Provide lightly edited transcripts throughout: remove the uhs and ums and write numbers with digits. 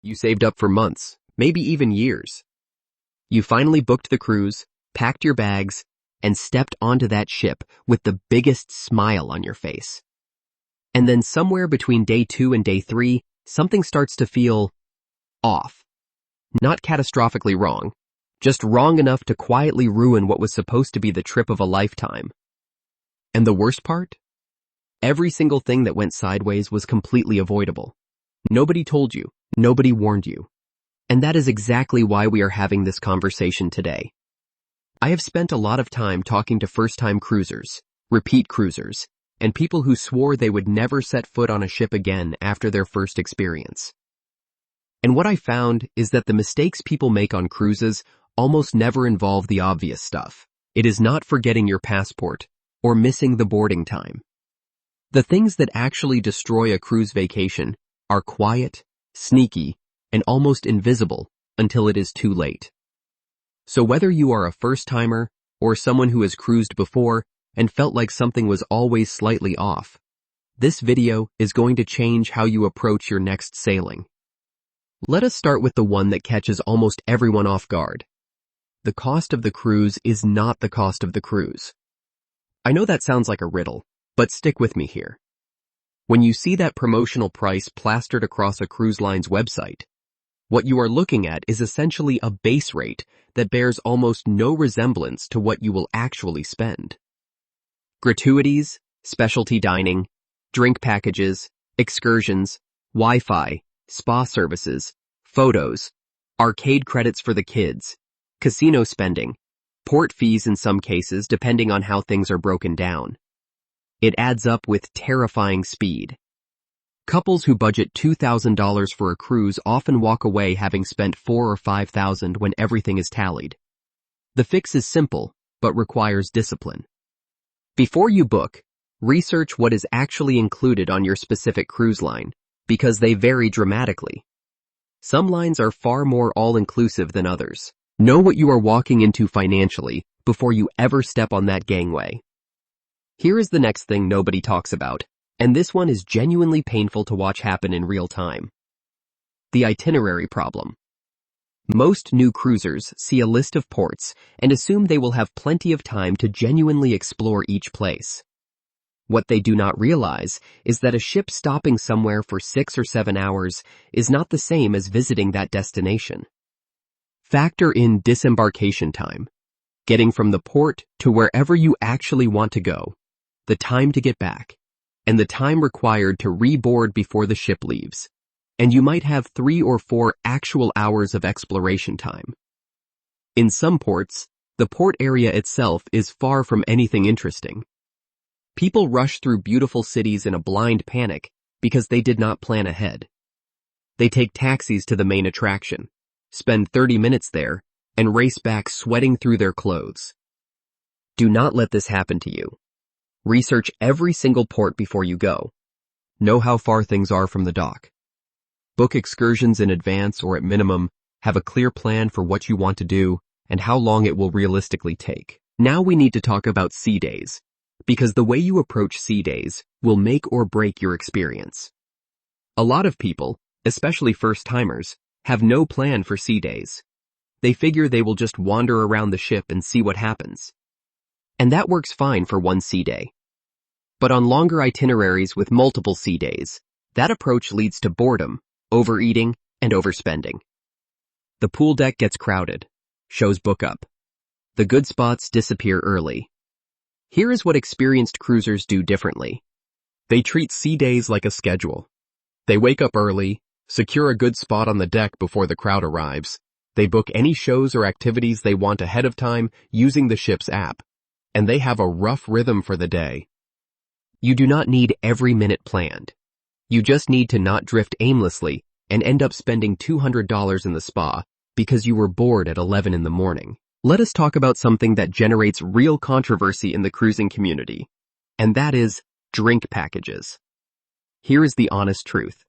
You saved up for months, maybe even years. You finally booked the cruise, packed your bags, and stepped onto that ship with the biggest smile on your face. And then somewhere between day 2 and day 3, something starts to feel off. Not catastrophically wrong, just wrong enough to quietly ruin what was supposed to be the trip of a lifetime. And the worst part? Every single thing that went sideways was completely avoidable. Nobody told you, nobody warned you. And that is exactly why we are having this conversation today. I have spent a lot of time talking to first-time cruisers, repeat cruisers, and people who swore they would never set foot on a ship again after their first experience. And what I found is that the mistakes people make on cruises almost never involve the obvious stuff. It is not forgetting your passport or missing the boarding time. The things that actually destroy a cruise vacation are quiet, sneaky, and almost invisible until it is too late. So whether you are a first-timer or someone who has cruised before and felt like something was always slightly off, this video is going to change how you approach your next sailing. Let us start with the one that catches almost everyone off guard. The cost of the cruise is not the cost of the cruise. I know that sounds like a riddle, but stick with me here. When you see that promotional price plastered across a cruise line's website, what you are looking at is essentially a base rate that bears almost no resemblance to what you will actually spend. Gratuities, specialty dining, drink packages, excursions, Wi-Fi, spa services, photos, arcade credits for the kids, casino spending, port fees in some cases depending on how things are broken down. It adds up with terrifying speed. Couples who budget $2,000 for a cruise often walk away having spent $4,000 or $5,000 when everything is tallied. The fix is simple, but requires discipline. Before you book, research what is actually included on your specific cruise line, because they vary dramatically. Some lines are far more all-inclusive than others. Know what you are walking into financially before you ever step on that gangway. Here is the next thing nobody talks about, and this one is genuinely painful to watch happen in real time. The itinerary problem. Most new cruisers see a list of ports and assume they will have plenty of time to genuinely explore each place. What they do not realize is that a ship stopping somewhere for 6 or 7 hours is not the same as visiting that destination. Factor in disembarkation time, getting from the port to wherever you actually want to go, the time to get back, and the time required to reboard before the ship leaves, and you might have 3 or 4 actual hours of exploration time. In some ports, the port area itself is far from anything interesting. People rush through beautiful cities in a blind panic because they did not plan ahead. They take taxis to the main attraction, spend 30 minutes there, and race back sweating through their clothes. Do not let this happen to you. Research every single port before you go. Know how far things are from the dock. Book excursions in advance or at minimum, have a clear plan for what you want to do and how long it will realistically take. Now we need to talk about sea days, because the way you approach sea days will make or break your experience. A lot of people, especially first-timers, have no plan for sea days. They figure they will just wander around the ship and see what happens. And that works fine for one sea day. But on longer itineraries with multiple sea days, that approach leads to boredom, overeating, and overspending. The pool deck gets crowded. Shows book up. The good spots disappear early. Here is what experienced cruisers do differently. They treat sea days like a schedule. They wake up early, secure a good spot on the deck before the crowd arrives. They book any shows or activities they want ahead of time using the ship's app, and they have a rough rhythm for the day. You do not need every minute planned. You just need to not drift aimlessly and end up spending $200 in the spa because you were bored at 11 in the morning. Let us talk about something that generates real controversy in the cruising community, and that is drink packages. Here is the honest truth.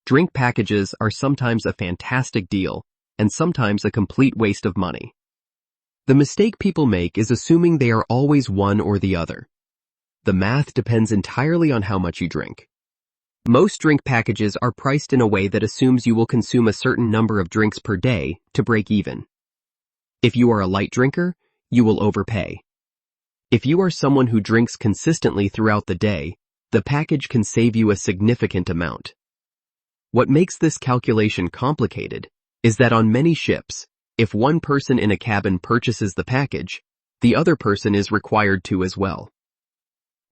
Drink packages are sometimes a fantastic deal and sometimes a complete waste of money. The mistake people make is assuming they are always one or the other. The math depends entirely on how much you drink. Most drink packages are priced in a way that assumes you will consume a certain number of drinks per day to break even. If you are a light drinker, you will overpay. If you are someone who drinks consistently throughout the day, the package can save you a significant amount. What makes this calculation complicated is that on many ships, if one person in a cabin purchases the package, the other person is required to as well.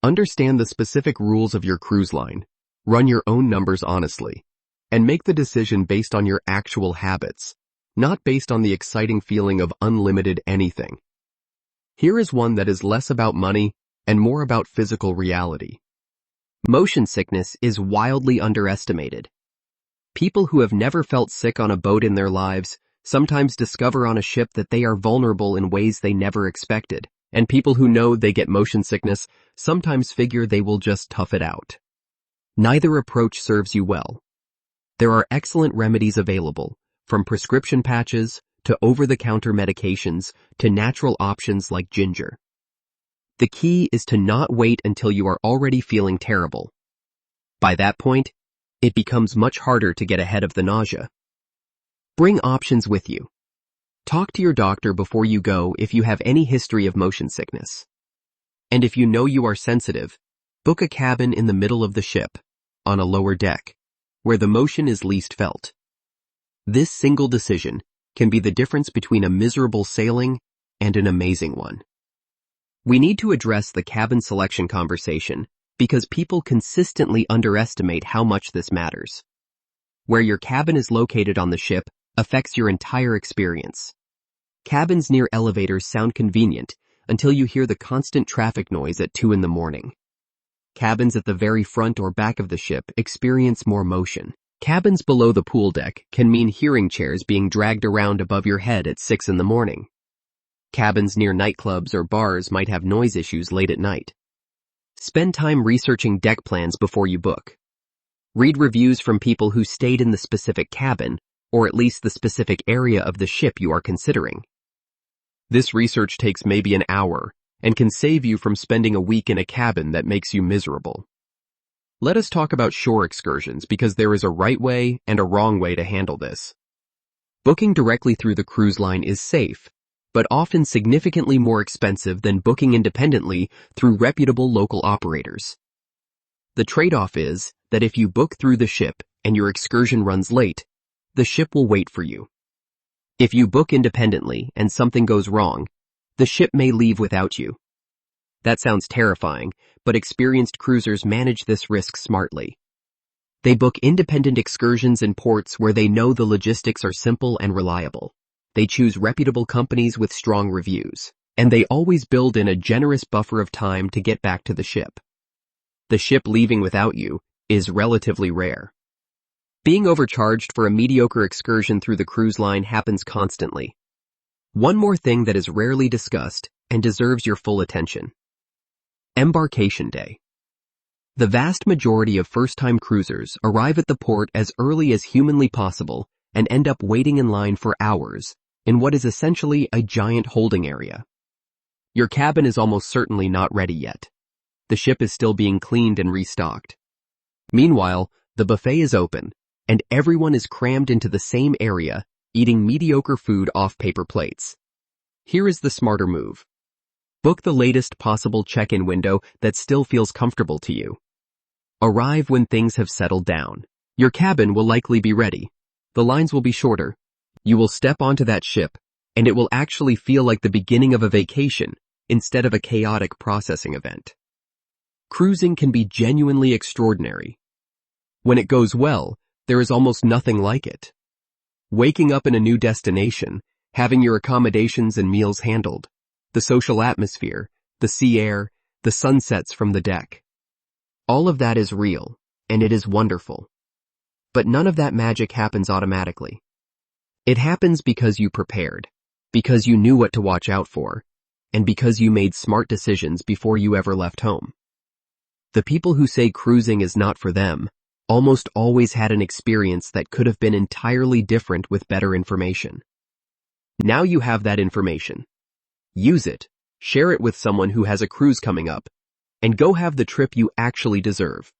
Understand the specific rules of your cruise line, run your own numbers honestly, and make the decision based on your actual habits, not based on the exciting feeling of unlimited anything. Here is one that is less about money and more about physical reality. Motion sickness is wildly underestimated. People who have never felt sick on a boat in their lives sometimes discover on a ship that they are vulnerable in ways they never expected, and people who know they get motion sickness sometimes figure they will just tough it out. Neither approach serves you well. There are excellent remedies available, from prescription patches to over-the-counter medications to natural options like ginger. The key is to not wait until you are already feeling terrible. By that point, it becomes much harder to get ahead of the nausea. Bring options with you. Talk to your doctor before you go if you have any history of motion sickness. And if you know you are sensitive, book a cabin in the middle of the ship, on a lower deck, where the motion is least felt. This single decision can be the difference between a miserable sailing and an amazing one. We need to address the cabin selection conversation because people consistently underestimate how much this matters. Where your cabin is located on the ship affects your entire experience. Cabins near elevators sound convenient until you hear the constant traffic noise at 2 a.m. Cabins at the very front or back of the ship experience more motion. Cabins below the pool deck can mean hearing chairs being dragged around above your head at 6 a.m. Cabins near nightclubs or bars might have noise issues late at night. Spend time researching deck plans before you book. Read reviews from people who stayed in the specific cabin, or at least the specific area of the ship you are considering. This research takes maybe an hour and can save you from spending a week in a cabin that makes you miserable. Let us talk about shore excursions because there is a right way and a wrong way to handle this. Booking directly through the cruise line is safe, but often significantly more expensive than booking independently through reputable local operators. The trade-off is that if you book through the ship and your excursion runs late, the ship will wait for you. If you book independently and something goes wrong, the ship may leave without you. That sounds terrifying, but experienced cruisers manage this risk smartly. They book independent excursions in ports where they know the logistics are simple and reliable. They choose reputable companies with strong reviews, and they always build in a generous buffer of time to get back to the ship. The ship leaving without you is relatively rare. Being overcharged for a mediocre excursion through the cruise line happens constantly. One more thing that is rarely discussed and deserves your full attention. Embarkation Day. The vast majority of first-time cruisers arrive at the port as early as humanly possible and end up waiting in line for hours in what is essentially a giant holding area. Your cabin is almost certainly not ready yet. The ship is still being cleaned and restocked. Meanwhile, the buffet is open, and everyone is crammed into the same area, eating mediocre food off paper plates. Here is the smarter move. Book the latest possible check-in window that still feels comfortable to you. Arrive when things have settled down. Your cabin will likely be ready. The lines will be shorter. You will step onto that ship, and it will actually feel like the beginning of a vacation instead of a chaotic processing event. Cruising can be genuinely extraordinary. When it goes well, there is almost nothing like it. Waking up in a new destination, having your accommodations and meals handled, the social atmosphere, the sea air, the sunsets from the deck. All of that is real, and it is wonderful. But none of that magic happens automatically. It happens because you prepared, because you knew what to watch out for, and because you made smart decisions before you ever left home. The people who say cruising is not for them almost always had an experience that could have been entirely different with better information. Now you have that information. Use it, share it with someone who has a cruise coming up, and go have the trip you actually deserve.